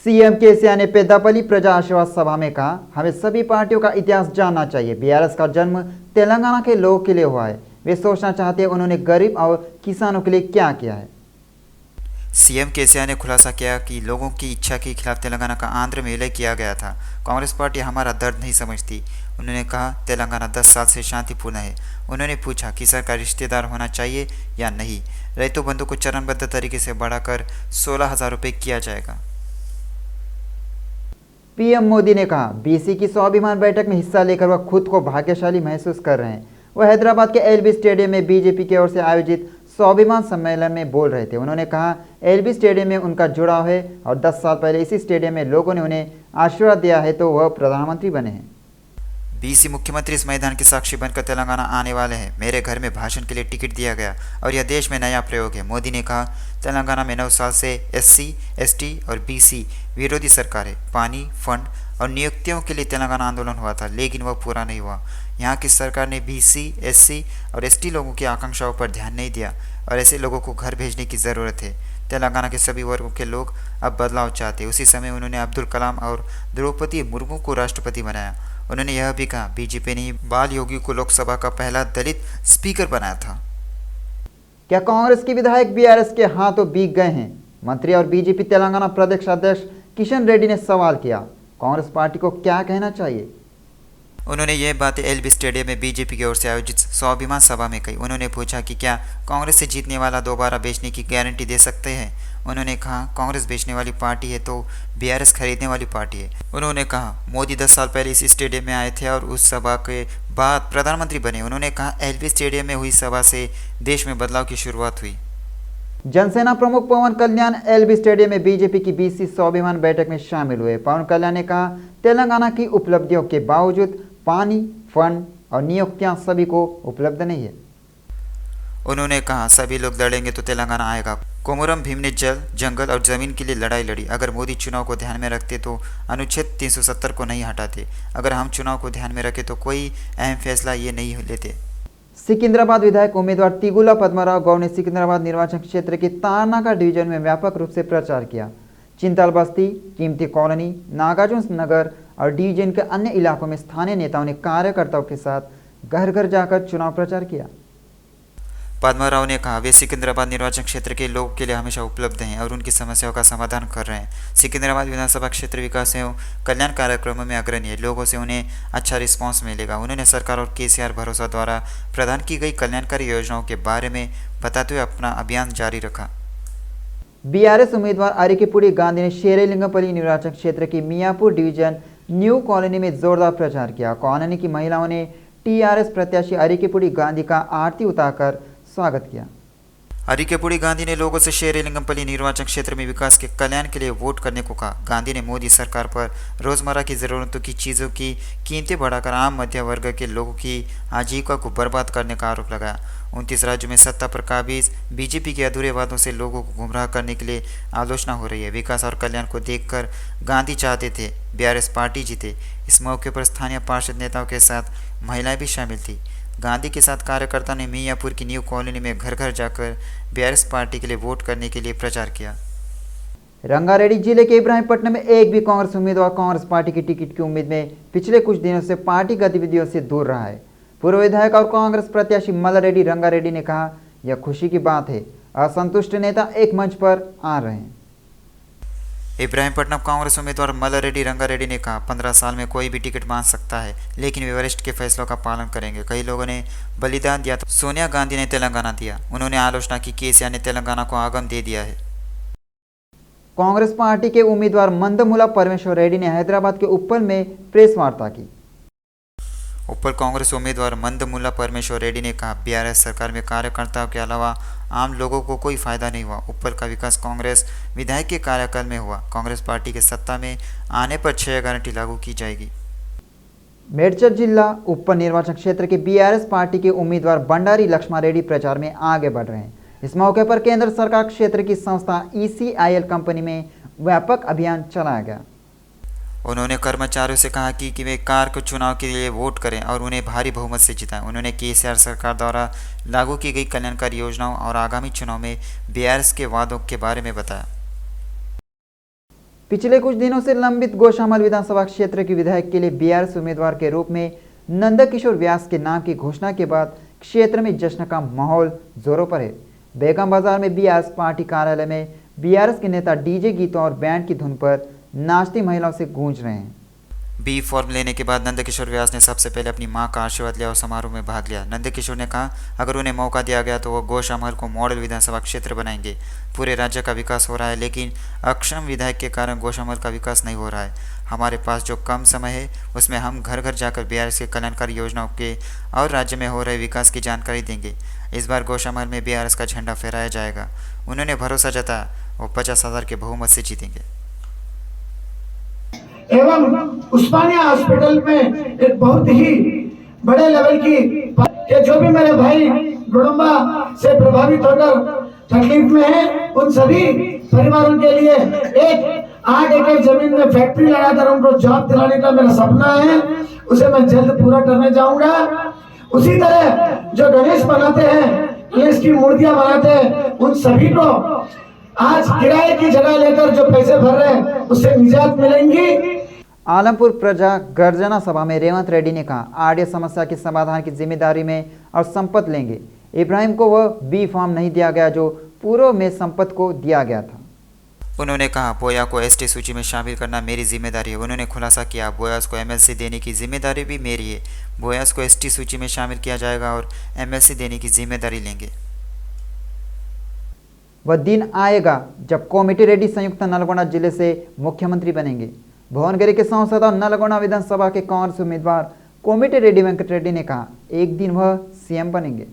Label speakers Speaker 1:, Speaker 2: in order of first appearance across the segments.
Speaker 1: CM KCR ने पेद्दापल्ली प्रजा आशीर्वाद सभा में कहा, हमें सभी पार्टियों का इतिहास जानना चाहिए। बीआरएस का जन्म तेलंगाना के लोगों के लिए हुआ है। वे सोचना चाहते हैं उन्होंने गरीब और किसानों के लिए क्या किया है।
Speaker 2: सीएम केसीआर ने खुलासा किया कि लोगों की इच्छा के खिलाफ तेलंगाना का आंध्र में विलय किया गया था। कांग्रेस पार्टी हमारा दर्द नहीं समझती। उन्होंने कहा, तेलंगाना 10 साल से शांतिपूर्ण है। उन्होंने पूछा, किसान का रिश्तेदार होना चाहिए या नहीं। रैतु बंधु को चरणबद्ध तरीके से बढ़ाकर 16,000 रुपये किया जाएगा।
Speaker 1: पीएम मोदी ने कहा, बीसी की स्वाभिमान बैठक में हिस्सा लेकर वह खुद को भाग्यशाली महसूस कर रहे हैं। वह हैदराबाद के एलबी स्टेडियम में बीजेपी की ओर से आयोजित स्वाभिमान सम्मेलन में बोल रहे थे। उन्होंने कहा, एलबी स्टेडियम में उनका जुड़ाव है और 10 साल पहले इसी स्टेडियम में लोगों ने उन्हें आशीर्वाद दिया है तो वह प्रधानमंत्री बने हैं।
Speaker 2: बीसी मुख्यमंत्री इस मैदान के साक्षी बनकर तेलंगाना आने वाले हैं। मेरे घर में भाषण के लिए टिकट दिया गया और यह देश में नया प्रयोग है। मोदी ने कहा, तेलंगाना में 9 साल से एससी, एसटी और बीसी विरोधी सरकार है। पानी, फंड और नियुक्तियों के लिए तेलंगाना आंदोलन हुआ था, लेकिन वह पूरा नहीं हुआ। यहाँ की सरकार ने बीसी, एससी और एसटी लोगों की आकांक्षाओं पर ध्यान नहीं दिया और ऐसे लोगों को घर भेजने की ज़रूरत है। तेलंगाना के सभी वर्गों के लोग अब बदलाव चाहते। उसी समय उन्होंने अब्दुल कलाम और द्रौपदी मुर्मू को राष्ट्रपति बनाया। उन्होंने यह भी कहा, बीजेपी ने ही बाल योगी को लोकसभा का पहला दलित स्पीकर बनाया था।
Speaker 1: क्या कांग्रेस के विधायक बीआरएस के हाथों बिक गए हैं? मंत्री और बीजेपी तेलंगाना प्रदेश अध्यक्ष किशन रेड्डी ने सवाल किया। कांग्रेस पार्टी को क्या कहना चाहिए?
Speaker 2: उन्होंने ये बातें एलबी स्टेडियम में बीजेपी की ओर से आयोजित स्वाभिमान सभा में कही। उन्होंने पूछा कि क्या कांग्रेस से जीतने वाला दोबारा बेचने की गारंटी दे सकते हैं। उन्होंने कहा, कांग्रेस बेचने वाली पार्टी है तो बीआरएस खरीदने वाली पार्टी है। उन्होंने कहा, मोदी 10 साल पहले इस स्टेडियम में आए थे और उस सभा के बाद प्रधानमंत्री बने। उन्होंने कहा, एलबी स्टेडियम में हुई सभा से देश में बदलाव की शुरुआत हुई।
Speaker 1: जनसेना प्रमुख पवन कल्याण एलबी स्टेडियम में बीजेपी की बीसी स्वाभिमान बैठक में शामिल हुए। पवन कल्याण ने कहा, तेलंगाना की उपलब्धियों के बावजूद पानी, फंड और नियुक्तियां सभी को उपलब्ध नहीं है।
Speaker 2: उन्होंने कहा, सभी लोग लड़ेंगे तो तेलंगाना आएगा। कोमुरम भीम ने जल, जंगल और जमीन के लिए लड़ाई लड़ी। अगर मोदी चुनाव को ध्यान में रखते तो अनुच्छेद 370 को नहीं हटाते। अगर हम चुनाव को ध्यान में रखें तो कोई अहम फैसला ये नहीं लेते।
Speaker 1: सिकंदराबाद विधायक उम्मीदवार तिगुला पद्माराव गौड़ ने सिकंदराबाद निर्वाचन क्षेत्र के तारनाका डिवीजन में व्यापक रूप से प्रचार किया। चिंताल बस्ती, कीमती कॉलोनी, नागार्जुन नगर और डिवीजन के अन्य इलाकों में स्थानीय नेताओं ने कार्यकर्ताओं के साथ घर घर जाकर चुनाव प्रचार किया।
Speaker 2: पद्माराव ने कहा, वे सिकंदराबाद निर्वाचन क्षेत्र के लोगों के लिए हमेशा उपलब्ध हैं और उनकी समस्याओं का समाधान कर रहे हैं। सिकंदराबाद विधानसभा क्षेत्र विकास एवं कल्याण कार्यक्रमों में अग्रणी है। लोगों से उन्हें अच्छा रिस्पांस मिलेगा। उन्होंने सरकार और केसीआर भरोसा द्वारा प्रदान की गई कल्याणकारी योजनाओं के बारे में बताते हुए अपना अभियान जारी रखा।
Speaker 1: बीआरएस उम्मीदवार अरिकेपुड़ी गांधी ने शेरेलिंगपल्ली निर्वाचन क्षेत्र की मियापुर डिवीजन न्यू कॉलोनी में जोरदार प्रचार किया। कॉलोनी की महिलाओं ने टीआरएस प्रत्याशी अरिकेपुड़ी गांधी का आरती उतारकर स्वागत किया।
Speaker 2: अरिकेपुड़ी गांधी ने लोगों से शेरेलिंगपल्ली निर्वाचन क्षेत्र में विकास के कल्याण के लिए वोट करने को कहा। गांधी ने मोदी सरकार पर रोजमर्रा की जरूरतों की चीज़ों की कीमतें बढ़ाकर आम मध्य वर्ग के लोगों की आजीविका को बर्बाद करने का आरोप लगाया। 29 राज्यों में सत्ता पर काबिज बीजेपी के अधूरे वादों से लोगों को गुमराह करने के लिए आलोचना हो रही है। विकास और कल्याण को देखकर गांधी चाहते थे बीआरएस पार्टी जीते। इस मौके पर स्थानीय पार्षद नेताओं के साथ महिलाएं भी शामिल थी। गांधी के साथ कार्यकर्ता ने मियापुर की न्यू कॉलोनी में घर घर जाकर बीआरएस पार्टी के लिए वोट करने के लिए प्रचार किया।
Speaker 1: रंगारेड्डी जिले के इब्राहिमपट्टनम में एक भी कांग्रेस उम्मीदवार कांग्रेस पार्टी की टिकट की उम्मीद में पिछले कुछ दिनों से पार्टी गतिविधियों से दूर रहा है। पूर्व विधायक और कांग्रेस प्रत्याशी मल्लारेड्डी रंगारेड्डी ने कहा, यह खुशी की बात है। असंतुष्ट नेता एक मंच पर आ रहे हैं।
Speaker 2: इब्राहिमपट्टनम कांग्रेस उम्मीदवार मल्लारेड्डी रंगारेड्डी ने कहा, 15 साल में कोई भी टिकट मांग सकता है, लेकिन वे वरिष्ठ के फैसलों का पालन करेंगे। कई लोगों ने बलिदान दिया तो सोनिया गांधी ने तेलंगाना दिया। उन्होंने आलोचना की केसीआर ने तेलंगाना को आगम दे दिया है।
Speaker 1: कांग्रेस पार्टी के उम्मीदवार मंदमुला परमेश्वर रेड्डी ने हैदराबाद के उप्पल में प्रेस वार्ता की।
Speaker 2: उप्पल कांग्रेस उम्मीदवार मंदमुला परमेश्वर रेड्डी ने कहा, बीआरएस सरकार में कार्यकर्ताओं के अलावा आम लोगों को कोई फायदा नहीं हुआ। उप्पल का विकास कांग्रेस विधायक के कार्यकाल में हुआ। कांग्रेस पार्टी के सत्ता में आने पर 6 गारंटी लागू की जाएगी।
Speaker 1: मेडचल जिला उप्पल निर्वाचन क्षेत्र के बीआरएस पार्टी के उम्मीदवार बंडारी लक्ष्मारेड्डी प्रचार में आगे बढ़ रहे हैं। इस मौके पर केंद्र सरकार क्षेत्र की संस्था ईसीआईएल कंपनी में व्यापक अभियान चलाया गया।
Speaker 2: उन्होंने कर्मचारियों से कहा कि वे कार को चुनाव के लिए वोट करें और उन्हें भारी बहुमत से जिताएं। उन्होंने केसीआर सरकार द्वारा लागू की गई कल्याणकारी योजनाओं और आगामी चुनाव में बीआरएस के वादों के बारे में बताया।
Speaker 1: पिछले कुछ दिनों से लंबित गोशामल विधानसभा क्षेत्र के विधायक के लिए बीआरएस उम्मीदवार के रूप में नंदकिशोर व्यास के नाम की घोषणा के बाद क्षेत्र में जश्न का माहौल जोरों पर है। बेगम बाजार में बीआरएस पार्टी कार्यालय में बीआरएस के नेता डीजे गीतों और बैंड की धुन पर नाचती महिलाओं से गूंज रहे हैं।
Speaker 2: बी फॉर्म लेने के बाद नंदकिशोर व्यास ने सबसे पहले अपनी मां का आशीर्वाद लिया और समारोह में भाग लिया। नंदकिशोर ने कहा अगर उन्हें मौका दिया गया तो वो गोशामल को मॉडल विधानसभा क्षेत्र बनाएंगे। पूरे राज्य का विकास हो रहा है, लेकिन अक्षम विधायक के कारण गोशामल का विकास नहीं हो रहा है। हमारे पास जो कम समय है उसमें हम घर घर जाकर बीआरएस के कल्याणकारी योजनाओं के और राज्य में हो रहे विकास की जानकारी देंगे। इस बार गोशामल में बीआरएस का झंडा फहराया जाएगा। उन्होंने भरोसा जताया वो 50,000 के बहुमत से जीतेंगे।
Speaker 3: एवं उस्मानिया हॉस्पिटल में एक बहुत ही बड़े लेवल की कि जो भी मेरे भाई गुड़ुम्बा से प्रभावित होकर तकलीफ में है उन सभी परिवारों के लिए एक 8 एकड़ जमीन में फैक्ट्री लगाकर उनको जॉब दिलाने का मेरा सपना है, उसे मैं जल्द पूरा करने जाऊंगा। उसी तरह जो गणेश बनाते हैं, गणेश की मूर्तियां बनाते हैं, उन सभी को आज किराए की जगह लेकर जो पैसे भर रहे हैं उससे निजात मिलेंगी।
Speaker 1: आलमपुर प्रजा गर्जना सभा में रेवंत रेड्डी ने कहा आरडीए समस्या के समाधान की जिम्मेदारी में और संपत्ति लेंगे। इब्राहिम को वह बी फॉर्म नहीं दिया गया जो पूर्व में संपत्ति को दिया गया था।
Speaker 2: उन्होंने कहा बोया को एसटी सूची में शामिल करना मेरी जिम्मेदारी है। उन्होंने खुलासा किया बोयास को एमएलसी देने की जिम्मेदारी भी मेरी है। बोयास को एसटी सूची में शामिल किया जाएगा और एमएलसी देने की जिम्मेदारी लेंगे।
Speaker 1: वह दिन आएगा जब कोमटी रेड्डी संयुक्त नलगोंडा जिले से मुख्यमंत्री बनेंगे। भुवनगिरी के सांसद और नलगोंडा विधानसभा के कांग्रेस उम्मीदवार कोमटी रेड्डी वेंकट रेड्डी ने कहा एक दिन वह सीएम बनेंगे।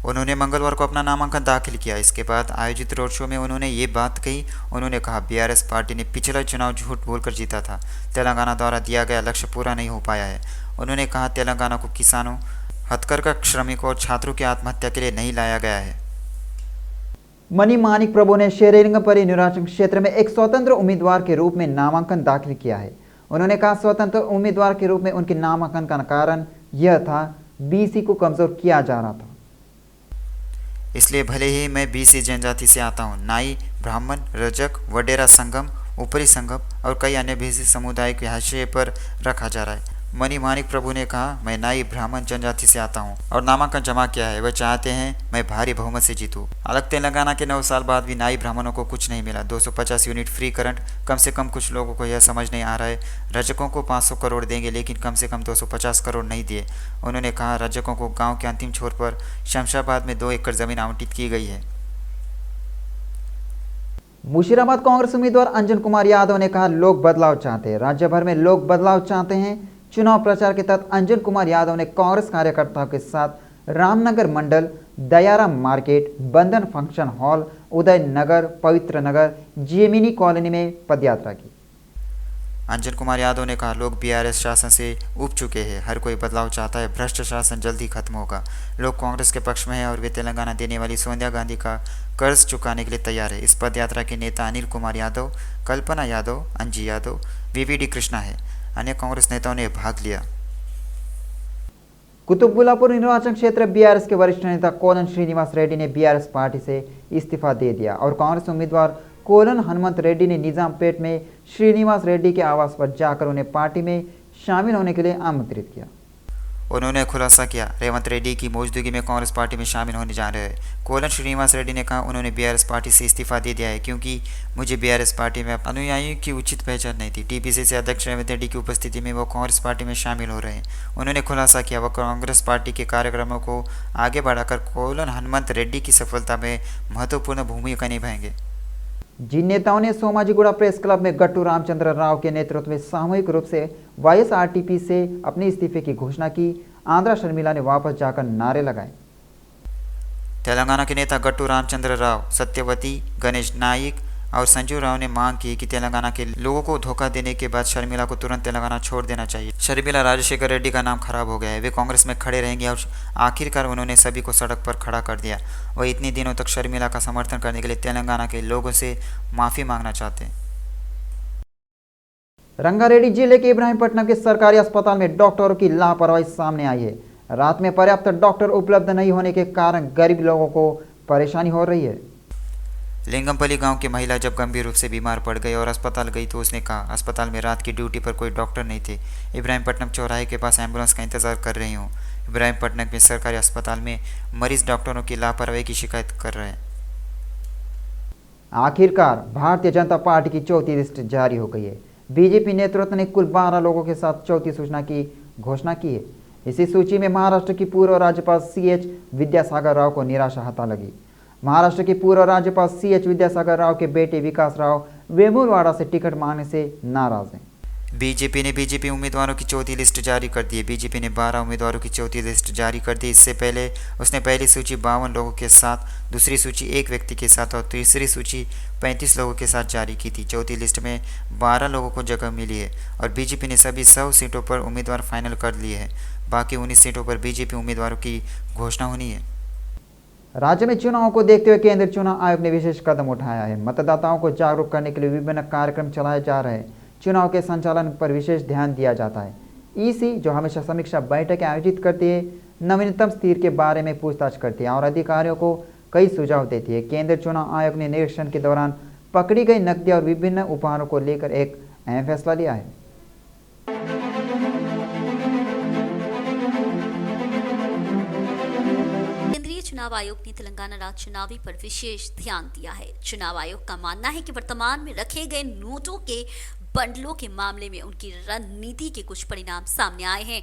Speaker 2: उन्होंने मंगलवार को अपना नामांकन दाखिल किया। इसके बाद आयोजित रोड शो में उन्होंने ये बात कही। उन्होंने कहा बीआरएस पार्टी ने पिछला चुनाव झूठ बोलकर जीता था। तेलंगाना द्वारा दिया गया लक्ष्य पूरा नहीं हो पाया है। उन्होंने कहा तेलंगाना को किसानों, हथकरघा श्रमिकों और छात्रों की आत्महत्या के लिए नहीं लाया गया है।
Speaker 1: मनी मानिक प्रभु ने शेरेलिंगपरी निर्वाचन क्षेत्र में एक स्वतंत्र उम्मीदवार के रूप में नामांकन दाखिल किया है। उन्होंने कहा स्वतंत्र उम्मीदवार के रूप में उनके नामांकन का कारण यह था बीसी को कमजोर किया जा रहा था।
Speaker 2: इसलिए भले ही मैं बीसी जनजाति से आता हूँ, नाई, ब्राह्मण, रजक, वडेरा संगम, ऊपरी संगम और कई अन्य बीसी समुदाय के हाशिए पर रखा जा रहा है। मनी मानिक प्रभु ने कहा मैं नाई ब्राह्मण जनजाति से आता हूं और नामांकन जमा किया है। वह चाहते हैं मैं भारी बहुमत से जीतूं। अलग तेलंगाना के 9 साल बाद भी नाई ब्राह्मणों को कुछ नहीं मिला। 250 यूनिट फ्री करंट, कम से कम कुछ लोगों को यह समझ नहीं आ रहा है। रजकों को 500 करोड़ देंगे लेकिन कम से कम 250 करोड़ नहीं दिए। उन्होंने कहा रजकों को गाँव के अंतिम छोर पर शमशाबाद में 2 एकड़ जमीन आवंटित की गई है।
Speaker 1: मुशीराबाद कांग्रेस उम्मीदवार अंजन कुमार यादव ने कहा लोग बदलाव चाहते हैं। राज्य भर में लोग बदलाव चाहते हैं। चुनाव प्रचार के तहत अंजन कुमार यादव ने कांग्रेस कार्यकर्ताओं के साथ रामनगर मंडल, दयाराम मार्केट, बंधन फंक्शन हॉल, उदय नगर, पवित्र नगर, जेमिनी कॉलोनी में पदयात्रा की।
Speaker 2: अंजन कुमार यादव ने कहा लोग बीआरएस शासन से उब चुके हैं। हर कोई बदलाव चाहता है। भ्रष्ट शासन जल्द ही खत्म होगा। लोग कांग्रेस के पक्ष में हैं और वे तेलंगाना देने वाली सोनिया गांधी का कर्ज चुकाने के लिए तैयार है। इस पदयात्रा के नेता अनिल कुमार यादव, कल्पना यादव, अंजी यादव, वीवीडी कृष्णा है। अन्य कांग्रेस नेताओं ने भाग लिया।
Speaker 1: कुतुबुल्लापुर निर्वाचन क्षेत्र बीआरएस के वरिष्ठ नेता कोलन श्रीनिवास रेड्डी ने बीआरएस पार्टी से इस्तीफा दे दिया और कांग्रेस उम्मीदवार कोलन हनुमंत रेड्डी ने निजामपेट में श्रीनिवास रेड्डी के आवास पर जाकर उन्हें पार्टी में शामिल होने के लिए आमंत्रित किया।
Speaker 2: उन्होंने खुलासा किया रेवंत रेड्डी की मौजूदगी में कांग्रेस पार्टी में शामिल होने जा रहे हैं। कोलन श्रीनिवास रेड्डी ने कहा उन्होंने बीआरएस पार्टी से इस्तीफा दे दिया है क्योंकि मुझे बीआरएस पार्टी में अनुयायियों की उचित पहचान नहीं थी। टीपीसीसी अध्यक्ष रेवंत रेड्डी की उपस्थिति में वो कांग्रेस पार्टी में शामिल हो रहे हैं। उन्होंने खुलासा किया वह कांग्रेस पार्टी के कार्यक्रमों को आगे बढ़ाकर कोलन हनुमंत रेड्डी की सफलता में महत्वपूर्ण भूमिका निभाएंगे।
Speaker 1: जिन नेताओं ने सोमाजीगुड़ा प्रेस क्लब में गट्टू रामचंद्र राव के नेतृत्व में सामूहिक रूप से वाईएसआरटीपी से अपने इस्तीफे की घोषणा की, आंध्रा शर्मिला ने वापस जाकर नारे लगाए।
Speaker 2: तेलंगाना के नेता गट्टू रामचंद्र राव, सत्यवती, गणेश नाइक और संजू राव ने मांग की कि तेलंगाना के लोगों को धोखा देने के बाद शर्मिला को तुरंत तेलंगाना छोड़ देना चाहिए। शर्मिला राजशेखर रेड्डी का नाम खराब हो गया है। वे कांग्रेस में खड़े रहेंगे और आखिरकार उन्होंने सभी को सड़क पर खड़ा कर दिया। वह इतने दिनों तक शर्मिला का समर्थन करने के लिए तेलंगाना के लोगों से माफ़ी मांगना चाहते हैं।
Speaker 1: रंगारेड्डी जिले के इब्राहिमपट्टनम के सरकारी अस्पताल में डॉक्टरों की लापरवाही सामने आई है। रात में पर्याप्त डॉक्टर उपलब्ध नहीं होने के कारण गरीब लोगों को परेशानी हो रही है।
Speaker 2: लिंगमपल्ली गांव की महिला जब गंभीर रूप से बीमार पड़ गई और अस्पताल गई तो उसने कहा, अस्पताल में रात की ड्यूटी पर कोई डॉक्टर नहीं थे। इब्राहिमपट्टनम चौराहे के पास एम्बुलेंस का इंतजार कर रही हूँ। इब्राहिमपट्टनम के सरकारी अस्पताल में मरीज डॉक्टरों की लापरवाही की शिकायत कर रहे हैं।
Speaker 1: आखिरकार भारतीय जनता पार्टी की चौथी लिस्ट जारी हो गई है। बीजेपी नेतृत्व ने कुल 12 लोगों के साथ चौथी सूचना की घोषणा की है। इसी सूची में महाराष्ट्र की पूर्व राज्यपाल CH विद्यासागर राव को निराशा हाथा लगी। महाराष्ट्र के पूर्व राज्यपाल CH विद्यासागर राव के बेटे विकास राव वेमुलवाड़ा से टिकट मांगने से नाराज हैं।
Speaker 2: बीजेपी ने बीजेपी उम्मीदवारों की चौथी लिस्ट जारी कर दी है। बीजेपी ने 12 उम्मीदवारों की चौथी लिस्ट जारी कर दी। इससे पहले उसने पहली सूची 52 लोगों के साथ, दूसरी सूची एक व्यक्ति के साथ और तीसरी सूची 35 लोगों के साथ जारी की थी। चौथी लिस्ट में 12 लोगों को जगह मिली है और बीजेपी ने सभी 100 सीटों पर उम्मीदवार फाइनल कर लिए हैं। बाकी 19 सीटों पर बीजेपी उम्मीदवारों की घोषणा होनी है।
Speaker 1: राज्य में चुनावों को देखते हुए केंद्रीय चुनाव आयोग ने विशेष कदम उठाया है। मतदाताओं को जागरूक करने के लिए विभिन्न कार्यक्रम चलाए जा रहे हैं। चुनाव के संचालन पर विशेष ध्यान दिया जाता है। EC, जो हमेशा समीक्षा बैठकें आयोजित करती है, नवीनतम स्थिति के बारे में पूछताछ करती है और अधिकारियों को कई सुझाव देती है। केंद्रीय चुनाव आयोग ने निरीक्षण के दौरान पकड़ी गई नकदी और विभिन्न उपहारों को लेकर एक अहम फैसला लिया है।
Speaker 4: केंद्रीय चुनाव आयोग ने तेलंगाना राज्य चुनावी पर विशेष ध्यान दिया है। चुनाव आयोग का मानना है कि वर्तमान में रखे गए नोटों के बंडलों के मामले में उनकी रणनीति के कुछ परिणाम सामने आए हैं।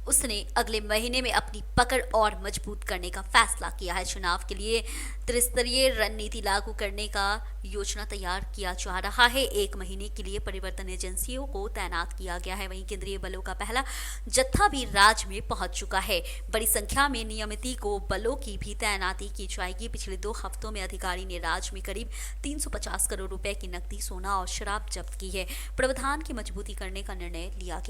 Speaker 4: उसने अगले महीने में अपनी पकड़ और मजबूत करने का फैसला किया है। चुनाव के लिए त्रिस्तरीय रणनीति लागू करने का योजना तैयार किया जा रहा है। 1 महीने के लिए परिवर्तन एजेंसियों को तैनात किया गया है। वहीं केंद्रीय बलों का पहला जत्था भी राज्य में पहुंच चुका है। बड़ी संख्या में नियमित को बलों की भी तैनाती की जाएगी। पिछले 2 हफ्तों में अधिकारी ने राज्य में करीब 350 करोड़ रुपए की नकदी, सोना और शराब जब्त की है। प्रावधान की मजबूती करने का निर्णय लिया गया।